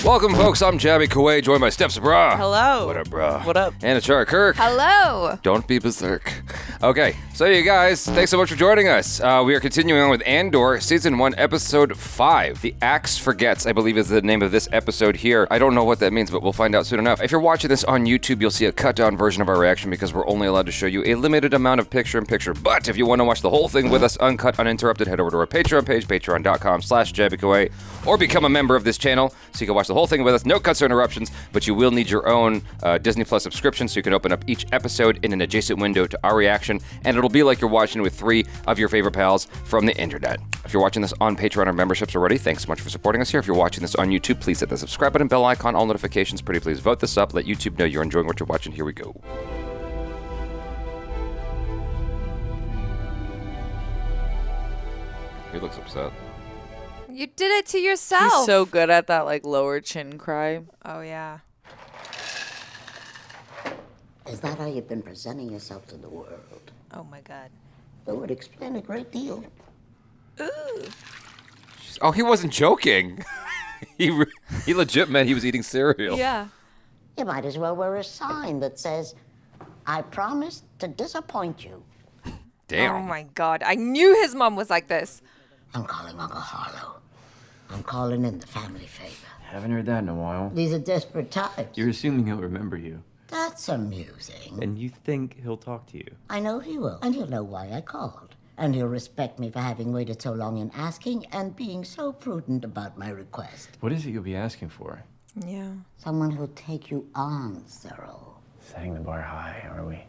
Welcome, folks. I'm Jabby Kuwait, joined by Steph SABRAW. Hello. What up, brah? What up? And ACHARA KIRK. Hello. Don't be berserk. Okay, so you guys, thanks so much for joining us. We are continuing on with Andor, Season 1, Episode 5. The Axe Forgets, I believe, is the name of this episode here. I don't know what that means, but we'll find out soon enough. If you're watching this on YouTube, you'll see a cut-down version of our reaction because we're only allowed to show you a limited amount of picture-in-picture. But if you want to watch the whole thing with us, uncut, uninterrupted, head over to our Patreon page, patreon.com/JabbyKuwait, or become a member of this channel so you can watch the whole thing with us. No cuts or interruptions, but you will need your own Disney Plus subscription so you can open up each episode in an adjacent window to our reaction, and it'll be like you're watching with 3 of your favorite pals from the internet. If you're watching this on Patreon or memberships already, thanks so much for supporting us here. If you're watching this on YouTube, please hit the subscribe button, bell icon, all notifications. Pretty please vote this up. Let YouTube know you're enjoying what you're watching. Here we go. He looks upset. You did it to yourself. He's so good at that, like, lower chin cry. Oh, yeah. Is that how you've been presenting yourself to the world? Oh, my God. That would explain a great deal. Ooh. Oh, he wasn't joking. he legit meant he was eating cereal. Yeah. You might as well wear a sign that says, I promise to disappoint you. Damn. Oh, my God. I knew his mom was like this. I'm calling Uncle Harlow. I'm calling in the family favor. Haven't heard that in a while. These are desperate times. You're assuming he'll remember you. That's amusing. And you think he'll talk to you. I know he will, and he'll know why I called. And he'll respect me for having waited so long in asking and being so prudent about my request. What is it you'll be asking for? Yeah. Someone who'll take you on, Syril. Setting the bar high, are we?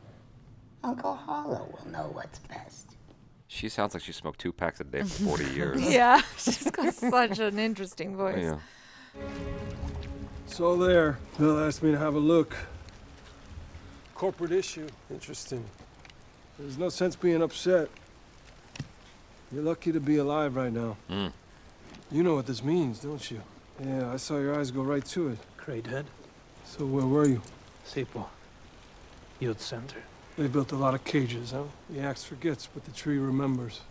Uncle Harlow will know what's best. She sounds like she smoked 2 packs a day for 40 years. Yeah. She's got such an interesting voice. Yeah. It's all there. Bill asked me to have a look. Corporate issue. Interesting. There's no sense being upset. You're lucky to be alive right now. Mm. You know what this means, don't you? Yeah, I saw your eyes go right to it. Cratehead, So where were you? SABRAW, Youth Center. They built a lot of cages, huh? The axe forgets, but the tree remembers.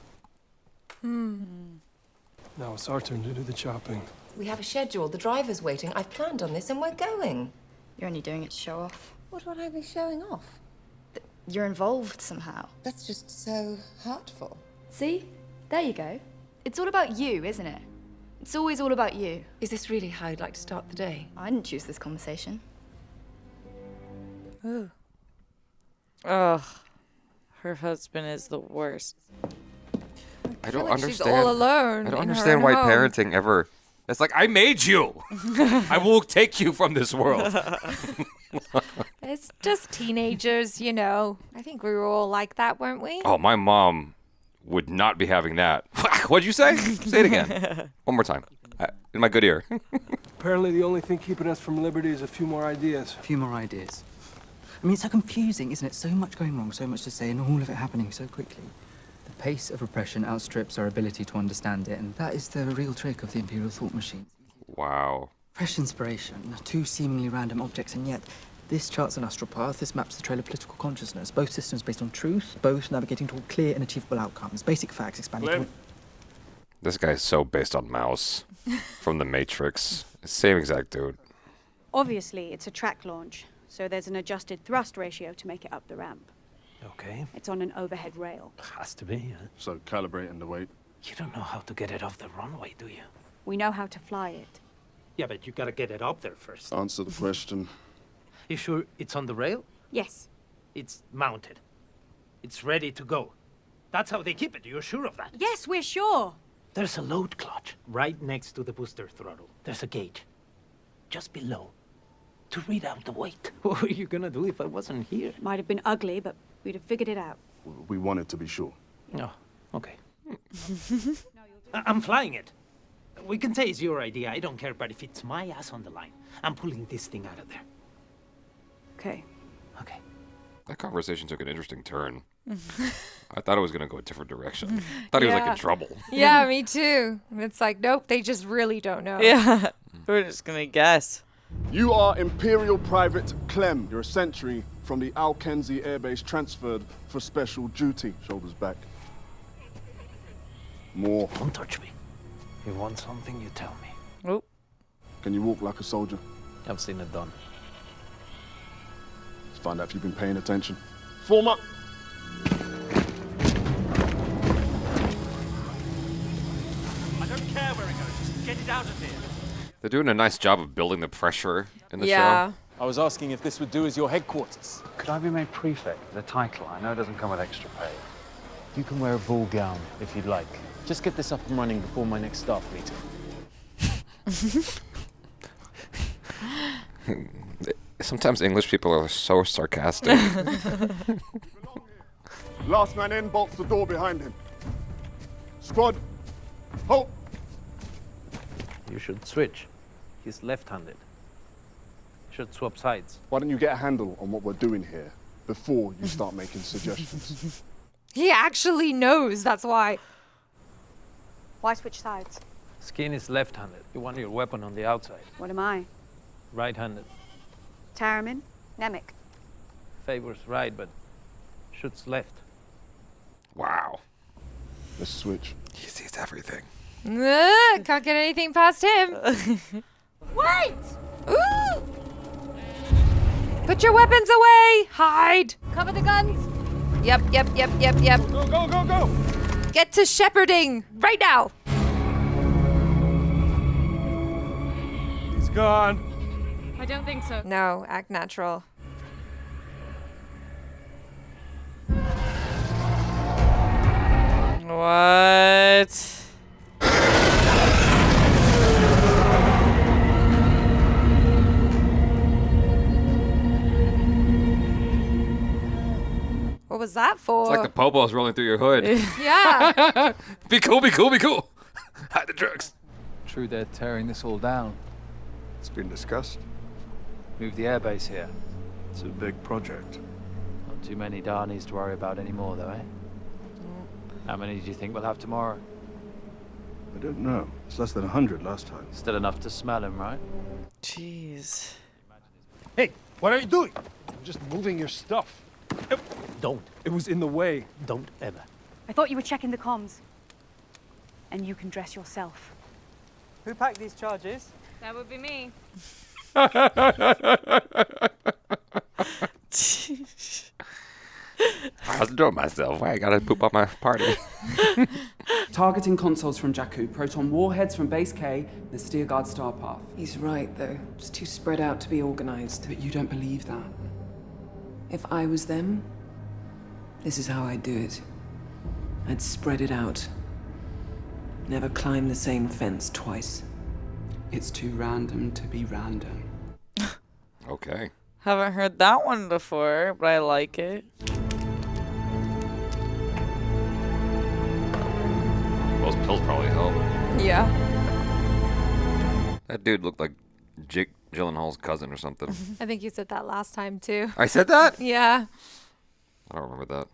Now it's our turn to do the chopping. We have a schedule. The driver's waiting. I've planned on this and we're going. You're only doing it to show off. What would I be showing off? You're involved somehow. That's just so hurtful. See? There you go. It's all about you, isn't it? It's always all about you. Is this really how you'd like to start the day? I didn't choose this conversation. Ooh. Ugh. Her husband is the worst. I don't like understand. she's all alone I don't in her understand own why home. parenting ever. It's like, I made you. I will take you from this world. It's just teenagers, you know. I think we were all like that, weren't we? Oh, my mom would not be having that. What'd you say? Say it again. One more time. In my good ear. Apparently the only thing keeping us from liberty is a few more ideas. A few more ideas. I mean, it's so confusing, isn't it? So much going wrong, so much to say, and all of it happening so quickly. The pace of repression outstrips our ability to understand it, and that is the real trick of the Imperial thought machine. Wow. Fresh inspiration, 2 seemingly random objects, and yet this charts an astral path, this maps the trail of political consciousness. Both systems based on truth, both navigating toward clear and achievable outcomes. Basic facts expanding toward... This guy's so based on Mouse from The Matrix. Same exact dude. Obviously, it's a track launch, so there's an adjusted thrust ratio to make it up the ramp. Okay. It's on an overhead rail. Has to be, yeah. So calibrating the weight. You don't know how to get it off the runway, do you? We know how to fly it. Yeah, but you gotta get it up there first. Answer the question. You sure it's on the rail? Yes. It's mounted. It's ready to go. That's how they keep it. You're sure of that? Yes, we're sure. There's a load clutch right next to the booster throttle. There's a gauge just below to read out the weight. What were you gonna do if I wasn't here? Might have been ugly, but we'd have figured it out. We wanted to be sure. No, okay. I'm flying it. We can say it's your idea. I don't care, but if it's my ass on the line, I'm pulling this thing out of there. Okay. Okay. That conversation took an interesting turn. I thought it was going to go a different direction. I thought he was like in trouble. Yeah, me too. It's like, nope, they just really don't know. Yeah. We're just gonna guess. You are Imperial Private Clem. You're a sentry from the Alkenzi airbase transferred for special duty. Shoulders back. More. Don't touch me. If you want something, you tell me. Oh. Can you walk like a soldier? I've seen it done. Let's find out if you've been paying attention. Form up! I don't care where it goes, just get it out of here. They're doing a nice job of building the pressure in the Yeah. show. I was asking if this would do as your headquarters. Could I be made prefect? The title, I know it doesn't come with extra pay. You can wear a ball gown if you'd like. Just get this up and running before my next staff meeting. Sometimes English people are so sarcastic. Last man in bolts the door behind him. Squad, halt! You should switch. He's left-handed. Should swap sides. Why don't you get a handle on what we're doing here before you start making suggestions? He actually knows, that's why. Why switch sides? Skin is left-handed. You want your weapon on the outside. What am I? Right-handed. Taramin? Nemec? Favors right, but shoots left. Wow. Let's switch. He sees everything. Can't get anything past him. Wait! Ooh! Put your weapons away! Hide! Cover the guns. Yep. Go, go, go, go! Get to shepherding right now! He's gone. I don't think so. No, act natural. What? What was that for? It's like the popos rolling through your hood. Yeah. Be cool, be cool, be cool. Hide the drugs. True, they're tearing this all down. It's been discussed. Move the airbase here. It's a big project. Not too many Darnies to worry about anymore, though, eh? How many do you think we'll have tomorrow? I don't know. It's less than 100 last time. Still enough to smell them, right? Jeez. Hey, what are you doing? I'm just moving your stuff. Don't. It was in the way. Don't ever. I thought you were checking the comms. And you can dress yourself. Who packed these charges? That would be me. I was doing myself. Why I gotta poop on my party? Targeting consoles from Jakku, proton warheads from Base K, the Steerguard star path. He's right, though. It's too spread out to be organized. But you don't believe that? If I was them, this is how I'd do it. I'd spread it out. Never climb the same fence twice. It's too random to be random. Okay. Haven't heard that one before, but I like it. Those pills probably help. Yeah. That dude looked like Jake Gyllenhaal's cousin or something. I think you said that last time, too. I said that? Yeah. I don't remember that.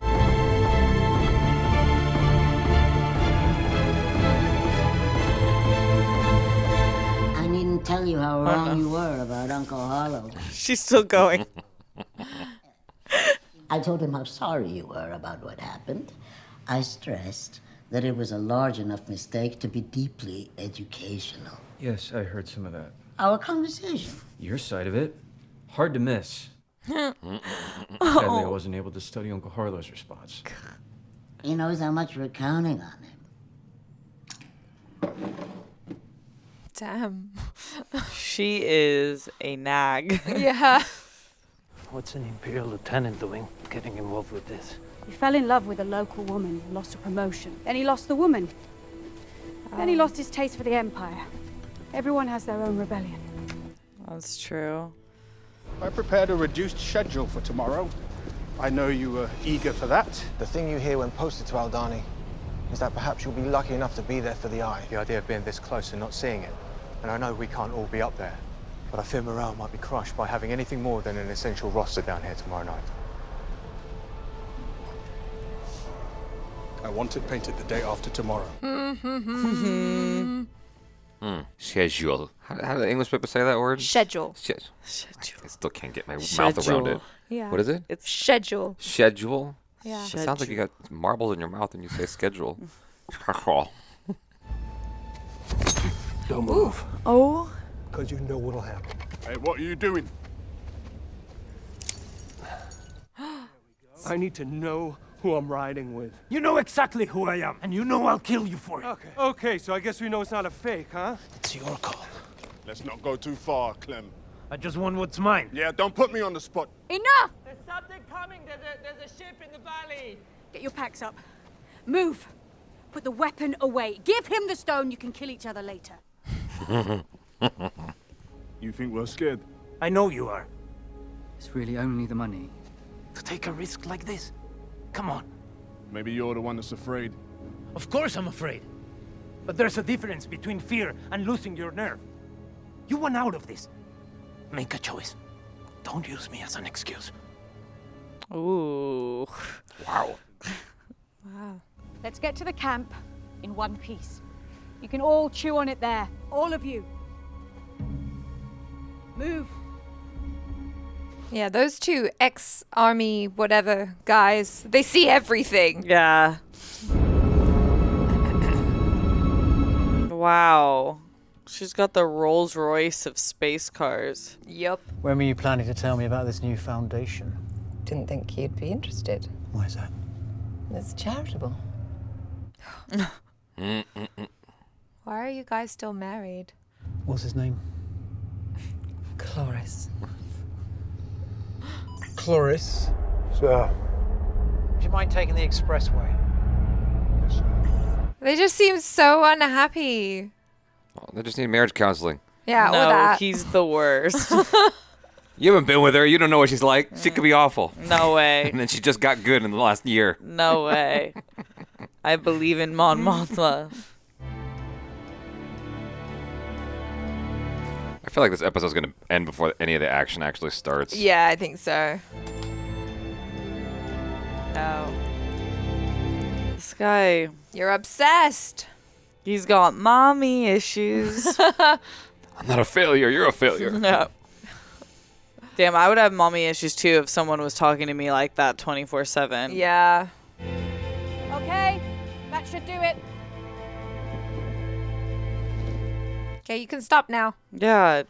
I needn't tell you how wrong you were about Uncle Harloff. She's still going. I told him how sorry you were about what happened. I stressed that it was a large enough mistake to be deeply educational. Yes, I heard some of that. Our conversation. Your side of it, hard to miss. Sadly, I wasn't able to study Uncle Harlow's response. He knows how much we're counting on him. Damn. She is a nag. Yeah. What's an Imperial lieutenant doing, getting involved with this? He fell in love with a local woman, lost a promotion. Then he lost the woman. Then he lost his taste for the Empire. Everyone has their own rebellion. That's true. I prepared a reduced schedule for tomorrow. I know you were eager for that. The thing you hear when posted to Aldani is that perhaps you'll be lucky enough to be there for the Eye. The idea of being this close and not seeing it. And I know we can't all be up there, but I fear morale might be crushed by having anything more than an essential roster down here tomorrow night. I want it painted the day after tomorrow. Schedule. How do the English people say that word? Schedule. Schedule. I still can't get my mouth around it. Yeah. What is it? It's schedule. Schedule? Yeah. It sounds like you got marbles in your mouth when you say schedule. Don't move. Oh. because you know what'll happen. Hey, what are you doing? I need to know who I'm riding with. You know exactly who I am, and you know I'll kill you for it. Okay. Okay, so I guess we know it's not a fake, huh? It's your call. Let's not go too far, Clem. I just want what's mine. Yeah, don't put me on the spot. Enough! There's something coming. There's a ship in the valley. Get your packs up. Move. Put the weapon away. Give him the stone. You can kill each other later. You think we're scared? I know you are. It's really only the money. To take a risk like this? Come on. Maybe you're the one that's afraid. Of course I'm afraid. But there's a difference between fear and losing your nerve. You want out of this. Make a choice. Don't use me as an excuse. Ooh. Wow. Wow. Let's get to the camp in one piece. You can all chew on it there. All of you. Move. Yeah, those two ex-army whatever guys, they see everything. Yeah. Wow. She's got the Rolls Royce of space cars. Yep. When were you planning to tell me about this new foundation? Didn't think you'd be interested. Why is that? It's charitable. Why are you guys still married? What's his name? Cloris. Cloris. Sir. Would you mind taking the expressway? They just seem so unhappy. Well, they just need marriage counseling. Yeah, no, or that. He's the worst. You haven't been with her. You don't know what she's like. She could be awful. No way. And then she just got good in the last year. No way. I believe in Mon Mothma. I feel like this episode's going to end before any of the action actually starts. Yeah, I think so. Oh. This guy. You're obsessed. He's got mommy issues. I'm not a failure. You're a failure. No. Damn, I would have mommy issues too if someone was talking to me like that 24/7. Yeah. Okay, that should do it. Okay, you can stop now. Yeah.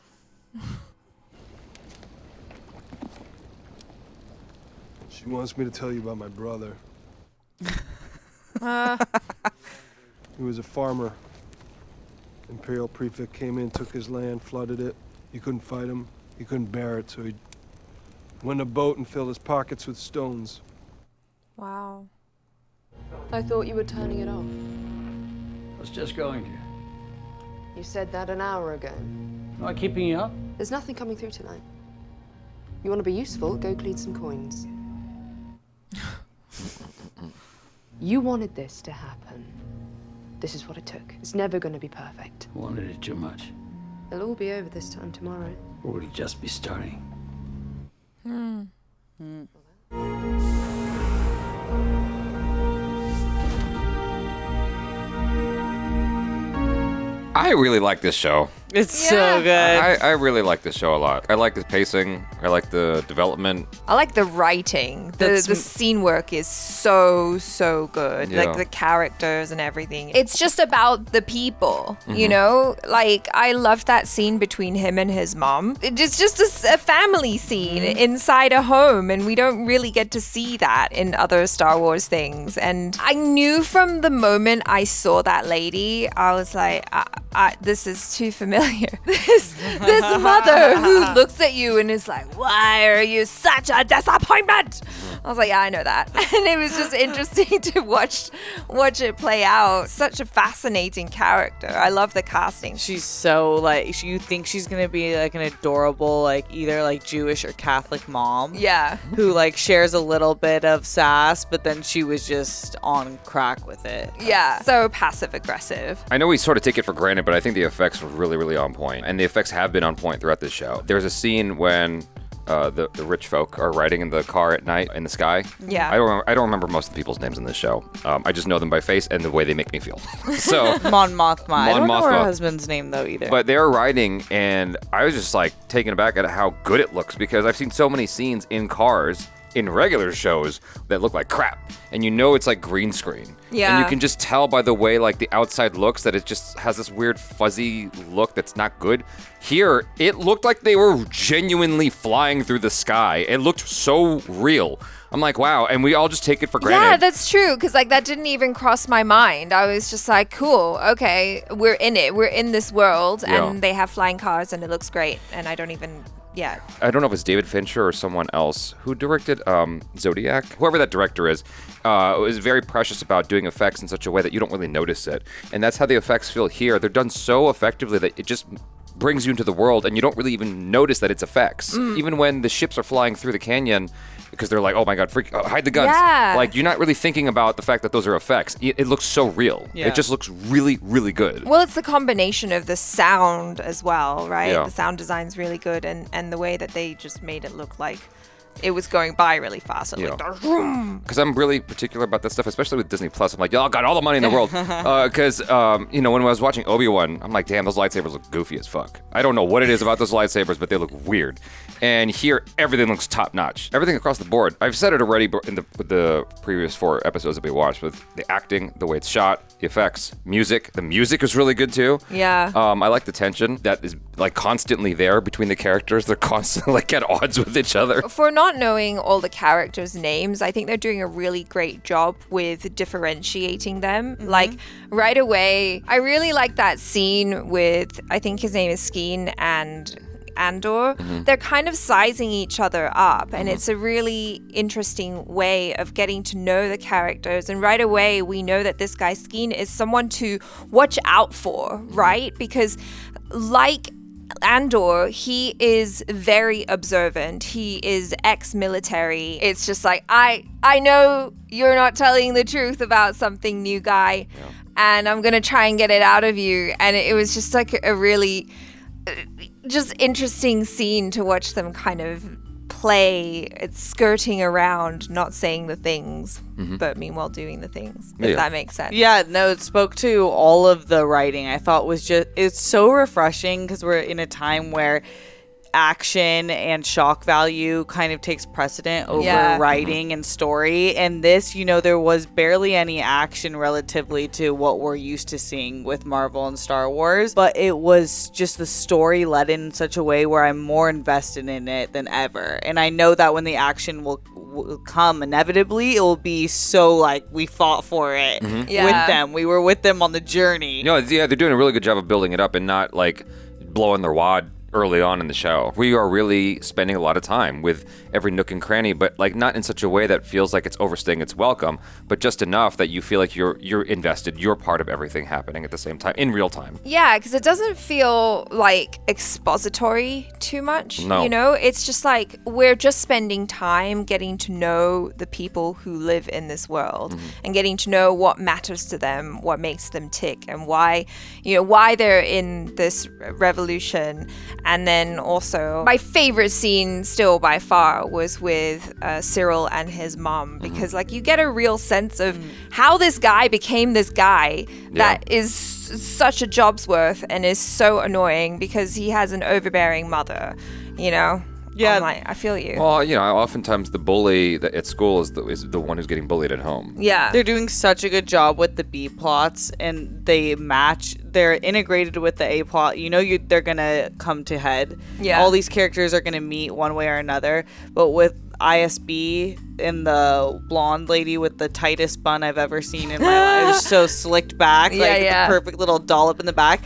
She wants me to tell you about my brother. He was a farmer. Imperial prefect came in, took his land, flooded it. He couldn't fight him. He couldn't bear it, so he went in a boat and filled his pockets with stones. Wow. I thought you were turning it off. I was just going to. You said that an hour ago. Am I keeping you up? There's nothing coming through tonight. You want to be useful? Go clean some coins. You wanted this to happen. This is what it took. It's never going to be perfect. Wanted it too much. It'll all be over this time tomorrow. Or it'll just be starting. I really like this show. It's so good. I really like this show a lot. I like the pacing. I like the development. I like the writing. The scene work is so good. Yeah. Like the characters and everything. It's just about the people, you Mhm. know? Like, I love that scene between him and his mom. It's just a family scene inside a home, and we don't really get to see that in other Star Wars things. And I knew from the moment I saw that lady, I was like, this is too familiar. This mother who looks at you and is like, why are you such a disappointment? I was like, yeah, I know that. And it was just interesting to watch it play out. Such a fascinating character. I love the casting. She's so like, you think she's gonna be like an adorable, like either like Jewish or Catholic mom. Yeah. Who like shares a little bit of sass, but then she was just on crack with it. Yeah. So passive aggressive. I know we sort of take it for granted, but I think the effects were really on point. And the effects have been on point throughout this show. There's a scene when the rich folk are riding in the car at night in the sky. Yeah. I don't remember most of the people's names in this show. I just know them by face and the way they make me feel. So Mon Mothma. I don't know her Mothma. husband's name though either. But they're riding, and I was just like taken aback at how good it looks, because I've seen so many scenes in cars in regular shows that look like crap. And you know it's like green screen. Yeah. And you can just tell by the way like the outside looks that it just has this weird fuzzy look that's not good. Here, it looked like they were genuinely flying through the sky. It looked so real. I'm like, wow, and we all just take it for granted. Yeah, that's true, because like that didn't even cross my mind. I was just like, cool, okay, we're in it. We're in this world, and they have flying cars, and it looks great, and I don't even... Yeah. I don't know if it's David Fincher or someone else who directed Zodiac. Whoever that director is, was very precious about doing effects in such a way that you don't really notice it. And that's how the effects feel here. They're done so effectively that it just brings you into the world and you don't really even notice that it's effects. Even when the ships are flying through the canyon, because they're like, oh my god, hide the guns. Yeah. Like, you're not really thinking about the fact that those are effects. It looks so real. Yeah. It just looks really, really good. Well, it's the combination of the sound as well, right? Yeah. The sound design's really good, and the way that they just made it look like it was going by really fast. And like, Because I'm really particular about that stuff, especially with Disney Plus. I'm like, y'all got all the money in the world. Because, you know, when I was watching Obi-Wan, I'm like, damn, those lightsabers look goofy as fuck. I don't know what it is about those lightsabers, but they look weird. And here, everything looks top-notch. Everything across the board. I've said it already with the previous 4 episodes that we watched, with the acting, the way it's shot, the effects, music. The music is really good, too. Yeah. I like the tension that is, like, constantly there between the characters. They're constantly, like, at odds with each other. For not knowing all the characters' names, I think they're doing a really great job with differentiating them. Like, right away, I really like that scene with, I think his name is Skeen and Andor. They're kind of sizing each other up, and it's a really interesting way of getting to know the characters. And right away, we know that this guy Skeen is someone to watch out for, right? Because like Andor, he is very observant. He is ex-military. It's just like, I know you're not telling the truth about something, new guy, and I'm gonna try and get it out of you. And it was just like a really just interesting scene to watch them kind of play. It's skirting around, not saying the things, but meanwhile doing the things, if that makes sense. Yeah, no, it spoke to all of the writing. I thought was just, it's so refreshing because we're in a time where action and shock value kind of takes precedent over writing and story. And this, you know, there was barely any action relatively to what we're used to seeing with Marvel and Star Wars, but it was just the story led in such a way where I'm more invested in it than ever. And I know that when the action will come inevitably, it will be so like we fought for it with them. We were with them on the journey. No, yeah, they're doing a really good job of building it up and not like blowing their wad early on in the show. We are really spending a lot of time with every nook and cranny, but like not in such a way that feels like it's overstaying its welcome, but just enough that you feel like you're invested, you're part of everything happening at the same time, in real time. Yeah, because it doesn't feel like expository too much. No. You know, it's just like we're just spending time getting to know the people who live in this world and getting to know what matters to them, what makes them tick, and why they're in this revolution. And then also, my favorite scene still by far was with Syril and his mom, because like you get a real sense of how this guy became this guy that is such a job's worth and is so annoying because he has an overbearing mother, you know? Yeah, I feel you. Well, you know, oftentimes the bully at school is the one who's getting bullied at home. Yeah, they're doing such a good job with the B plots, and they match. They're integrated with the A plot. You know, they're gonna come to head. Yeah, all these characters are gonna meet one way or another. But with ISB and the blonde lady with the tightest bun I've ever seen in my life, so slicked back, like the perfect little dollop in the back.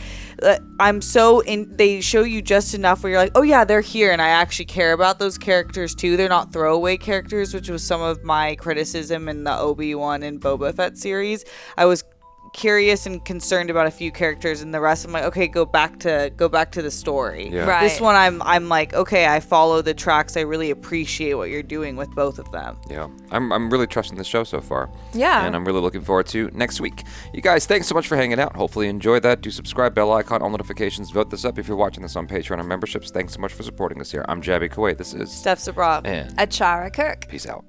I'm so in. They show you just enough where you're like, oh yeah, they're here, and I actually care about those characters too. They're not throwaway characters, which was some of my criticism in the Obi-Wan and Boba Fett series. I was curious and concerned about a few characters, and the rest I'm like, okay, go back to the story. Yeah. Right. This one I'm like, okay, I follow the tracks. I really appreciate what you're doing with both of them. Yeah, I'm really trusting the show so far. Yeah, and I'm really looking forward to next week. You guys, thanks so much for hanging out. Hopefully you enjoyed that. Do subscribe, bell icon, all notifications. Vote this up if you're watching this on Patreon or memberships. Thanks so much for supporting us here. I'm Jabby Kuwait. This is Steph SABRAW and ACHARA KIRK. Peace out.